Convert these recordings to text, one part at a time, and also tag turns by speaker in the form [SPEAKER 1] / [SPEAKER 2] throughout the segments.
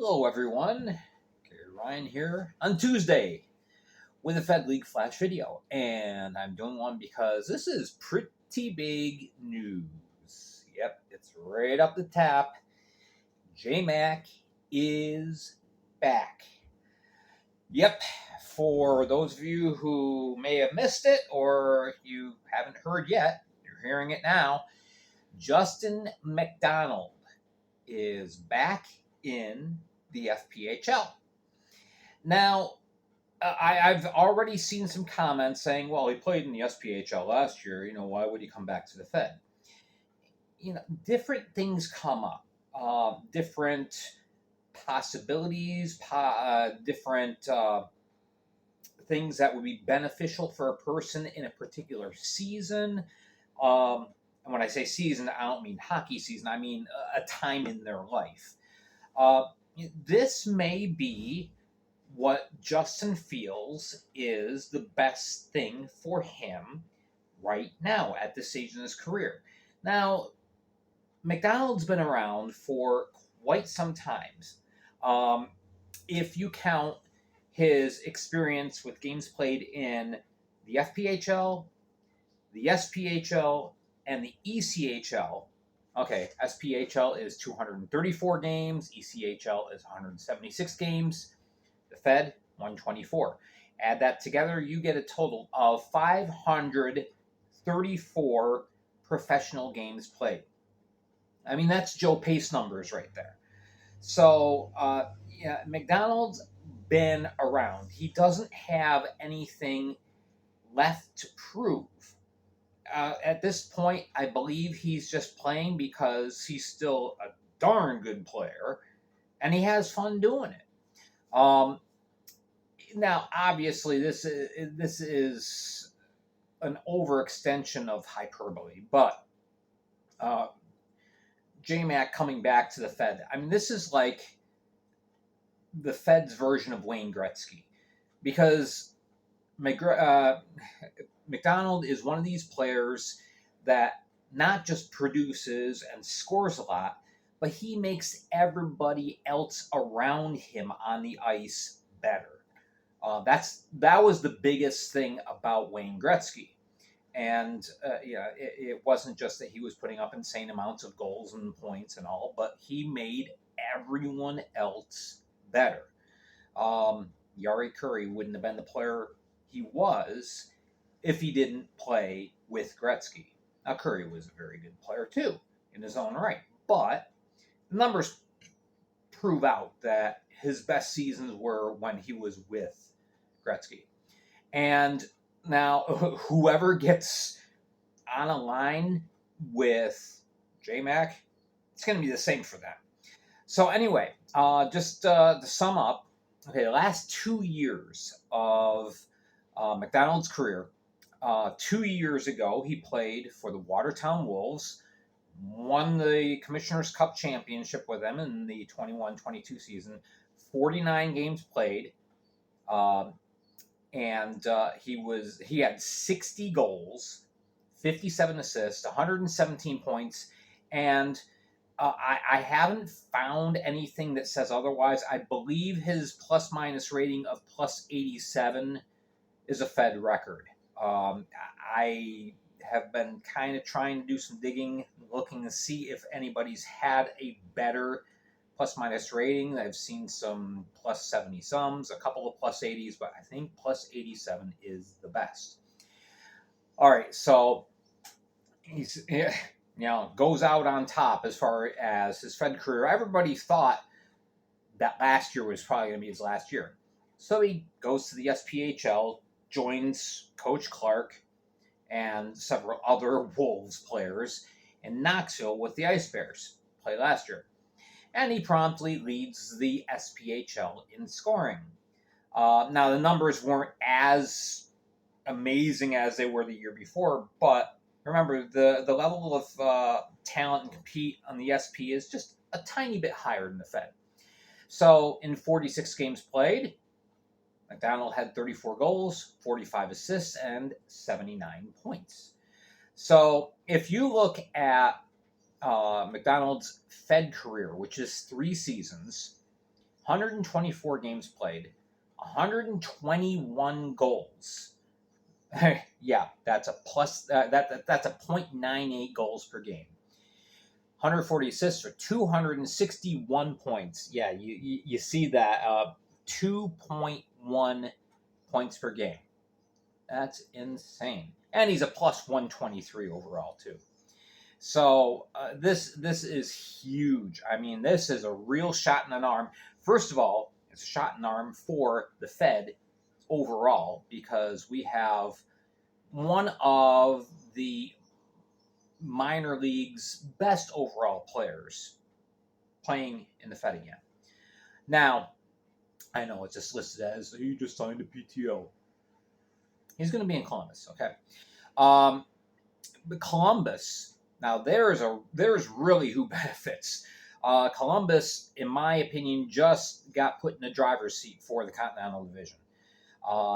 [SPEAKER 1] Hello, everyone. Gary Ryan here on Tuesday with a Fed League Flash video. And I'm doing one because this is pretty big news. Yep, it's right up the top. J-Mac is back. Yep, for those of you who may have missed it or you haven't heard yet, you're hearing it now. Justin MacDonald is back in the FPHL. Now, I've already seen some comments saying, well, he played in the SPHL last year. Why would he come back to the Fed? Different things come up. Different possibilities, different things that would be beneficial for a person in a particular season. And when I say season, I don't mean hockey season. I mean a time in their life. This may be what Justin feels is the best thing for him right now at this stage in his career. Now, MacDonald's been around for quite some time. If you count his experience with games played in the FPHL, the SPHL, and the ECHL. Okay, SPHL is 234 games, ECHL is 176 games, the Fed, 124. Add that together, you get a total of 534 professional games played. I mean, that's Joe Pace numbers right there. So, MacDonald's been around. He doesn't have anything left to prove. At this point, I believe he's just playing because he's still a darn good player, and he has fun doing it. Now, obviously, this is an overextension of hyperbole, but J-Mac coming back to the Fed. I mean, this is like the Fed's version of Wayne Gretzky, because MacDonald is one of these players that not just produces and scores a lot, but he makes everybody else around him on the ice better. That was the biggest thing about Wayne Gretzky. And it wasn't just that he was putting up insane amounts of goals and points and all, but he made everyone else better. Jari Kurri wouldn't have been the player he was if he didn't play with Gretzky. Now, Kurri was a very good player too, in his own right. But the numbers prove out that his best seasons were when he was with Gretzky. And now, whoever gets on a line with J-Mac, it's going to be the same for them. So anyway, just to sum up, okay, the last 2 years of MacDonald's career, 2 years ago, he played for the Watertown Wolves, won the Commissioner's Cup Championship with them in the 21-22 season, 49 games played, and he had 60 goals, 57 assists, 117 points, and I haven't found anything that says otherwise. I believe his plus-minus rating of plus 87 is a Fed record. I have been kind of trying to do some digging, looking to see if anybody's had a better plus-minus rating. I've seen some plus 70-sums, a couple of plus 80s, but I think plus 87 is the best. All right, so he's goes out on top as far as his Fed career. Everybody thought that last year was probably going to be his last year. So he goes to the SPHL, joins Coach Clark and several other Wolves players in Knoxville with the Ice Bears, played last year. And he promptly leads the SPHL in scoring. Now, the numbers weren't as amazing as they were the year before, but remember, the level of talent and compete on the SP is just a tiny bit higher than the Fed. So, in 46 games played, MacDonald had 34 goals, 45 assists, and 79 points. So, if you look at MacDonald's Fed career, which is 3 seasons, 124 games played, 121 goals. Yeah, that's a plus. That's a .98 goals per game. 140 assists for 261 points. Yeah, you see that 2.1 points per game. That's insane. And he's a plus 123 overall too. So this is huge. I mean, this is a real shot in an arm. First of all, it's a shot in the arm for the Fed overall because we have one of the minor league's best overall players playing in the Fed again. Now, I know it's just listed as he just signed a PTO. He's going to be in Columbus, okay? But Columbus, now there's really who benefits. Columbus, in my opinion, just got put in the driver's seat for the Continental Division.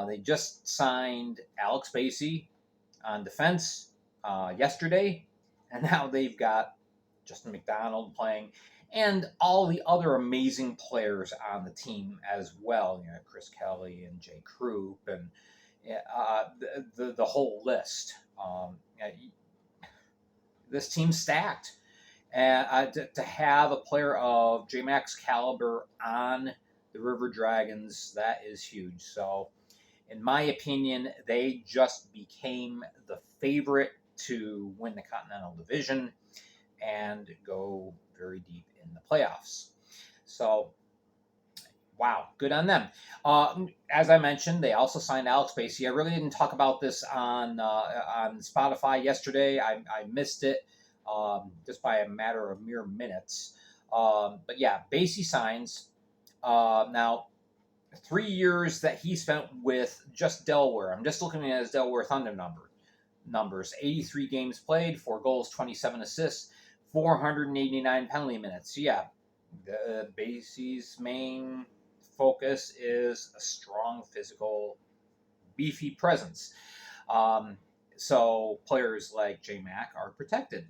[SPEAKER 1] They just signed Alex Basie on defense yesterday, and now they've got Justin MacDonald playing, and all the other amazing players on the team as well. You know, Chris Kelly and Jay Krupp and the whole list. This team's stacked, and to have a player of J Mac's caliber on the River Dragons, that is huge. So, in my opinion, they just became the favorite to win the Continental Division and go very deep in the playoffs. So, wow, good on them. As I mentioned, they also signed Alex Basie. I really didn't talk about this on Spotify yesterday. I missed it just by a matter of mere minutes. But yeah, Basie signs. Now, 3 years that he spent with just Delaware. I'm just looking at his Delaware Thunder numbers. 83 games played, 4 goals, 27 assists, 489 penalty minutes. Yeah, Basie's main focus is a strong, physical, beefy presence. So players like J Mac are protected.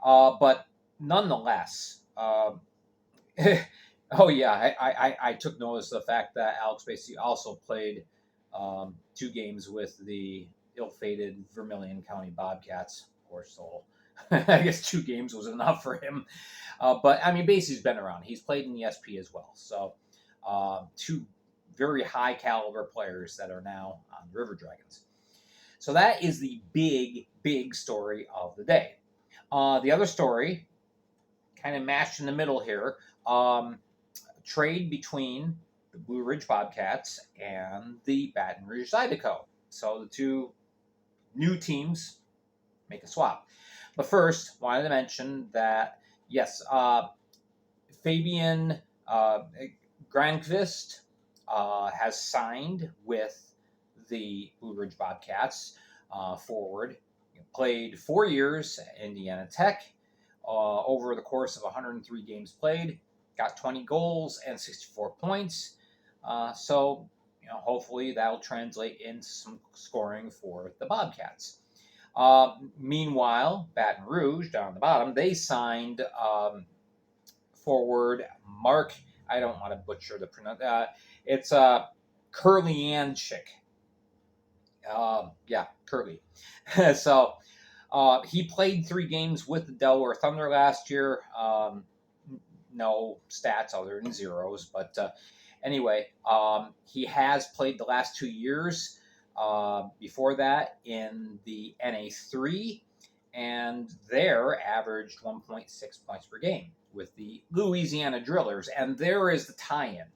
[SPEAKER 1] But nonetheless, oh yeah, I took notice of the fact that Alex Basie also played 2 games with the ill-fated Vermilion County Bobcats. Poor soul. I guess 2 games was enough for him. But I mean, Basie's been around. He's played in the SP as well. So 2 very high caliber players that are now on the River Dragons. So that is the big story of the day. The other story, kind of mashed in the middle here, trade between the Blue Ridge Bobcats and the Baton Rouge Zydeco. So the 2 new teams make a swap. But first, wanted to mention that, yes, Fabian Granqvist has signed with the Blue Ridge Bobcats forward. Played 4 years at Indiana Tech over the course of 103 games played. Got 20 goals and 64 points. So, hopefully that'll translate into some scoring for the Bobcats. Meanwhile, Baton Rouge, down the bottom, they signed forward Mark, I don't want to butcher the pronunciation, it's Kurlianchik. Yeah, Curly. So he played 3 games with the Delaware Thunder last year. No stats other than zeros, but anyway, he has played the last 2 years before that in the NA3, and there averaged 1.6 points per game with the Louisiana Drillers, and there is the tie-in.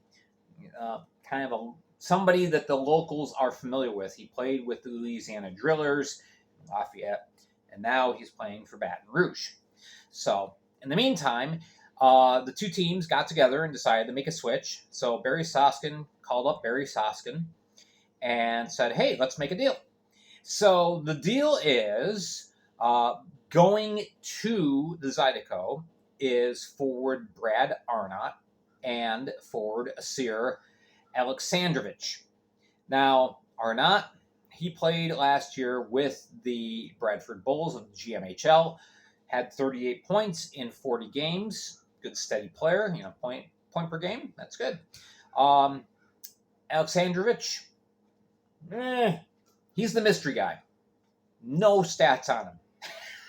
[SPEAKER 1] Kind of somebody that the locals are familiar with. He played with the Louisiana Drillers, Lafayette, and now he's playing for Baton Rouge. So, in the meantime, the 2 teams got together and decided to make a switch. So Barry Soskin called up Barry Soskin and said, hey, let's make a deal. So the deal is going to the Zydeco is forward Brad Arnott and forward Asir Alexandrovich. Now, Arnott, he played last year with the Bradford Bulls of the GMHL, had 38 points in 40 games. Good steady player, point per game. That's good. Alexandrovich, he's the mystery guy. No stats on him.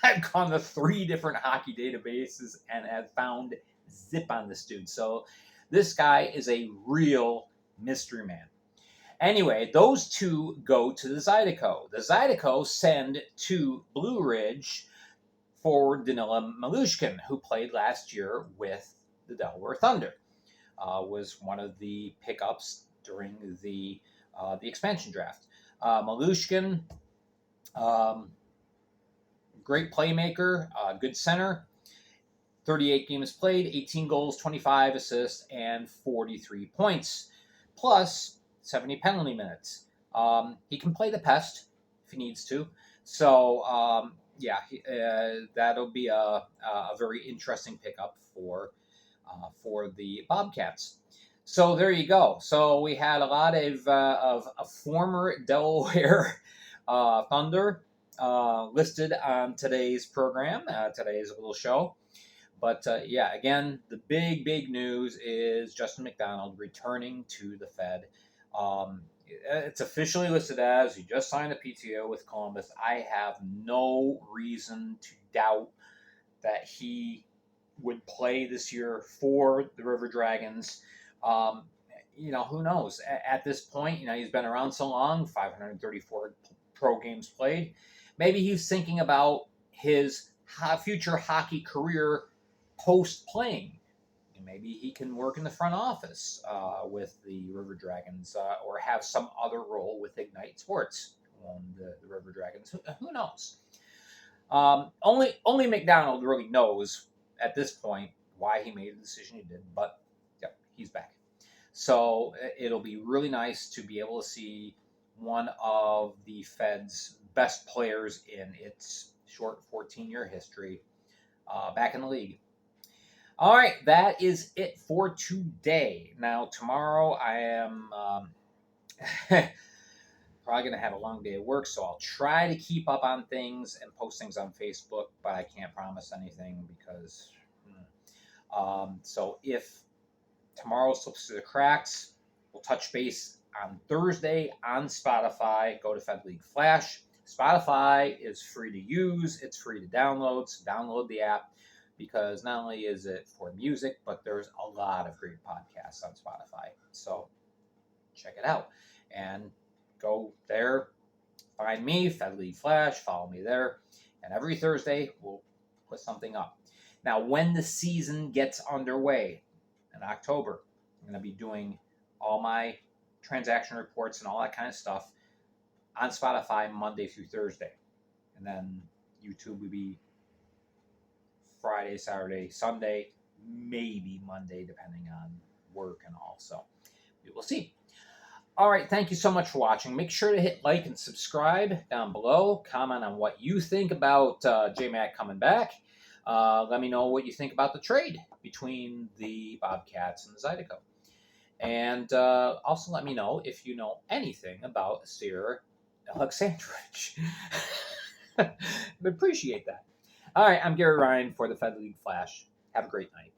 [SPEAKER 1] I've gone to 3 different hockey databases and have found zip on this dude. So this guy is a real mystery man. Anyway, those 2 go to the Zydeco. The Zydeco send to Blue Ridge forward Danila Malushkin, who played last year with the Delaware Thunder. Was one of the pickups during the expansion draft. Malushkin, great playmaker, good center. 38 games played, 18 goals, 25 assists, and 43 points, plus 70 penalty minutes. He can play the pest if he needs to. So, that'll be a very interesting pickup for the Bobcats. So there you go. So we had a lot of former Delaware Thunder listed on today's program, today's little show. But again, the big news is Justin MacDonald returning to the Fed. It's officially listed as he just signed a PTO with Columbus. I have no reason to doubt that he would play this year for the River Dragons. Who knows? At this point, he's been around so long, 534 pro games played. Maybe he's thinking about his future hockey career post-playing. Maybe he can work in the front office with the River Dragons or have some other role with Ignite Sports on the River Dragons. Who knows? Only MacDonald really knows at this point why he made the decision he did, but he's back. So it'll be really nice to be able to see one of the Fed's best players in its short 14-year history back in the league. All right, that is it for today. Now, tomorrow I am probably going to have a long day of work, so I'll try to keep up on things and post things on Facebook, but I can't promise anything because... So if tomorrow slips through the cracks, we'll touch base on Thursday on Spotify. Go to Fed League Flash. Spotify is free to use. It's free to download. So download the app, because not only is it for music, but there's a lot of great podcasts on Spotify. So check it out and go there. Find me, Fed League Flash. Follow me there. And every Thursday, we'll put something up. Now, when the season gets underway in October, I'm going to be doing all my transaction reports and all that kind of stuff on Spotify Monday through Thursday. And then YouTube will be Friday, Saturday, Sunday, maybe Monday, depending on work and all. So we will see. All right, thank you so much for watching. Make sure to hit like and subscribe down below. Comment on what you think about J-Mac coming back. Let me know what you think about the trade between the Bobcats and the Zydeco. And also let me know if you know anything about Sir Alexandrovich. I'd appreciate that. All right, I'm Gary Ryan for the Fed League Flash. Have a great night.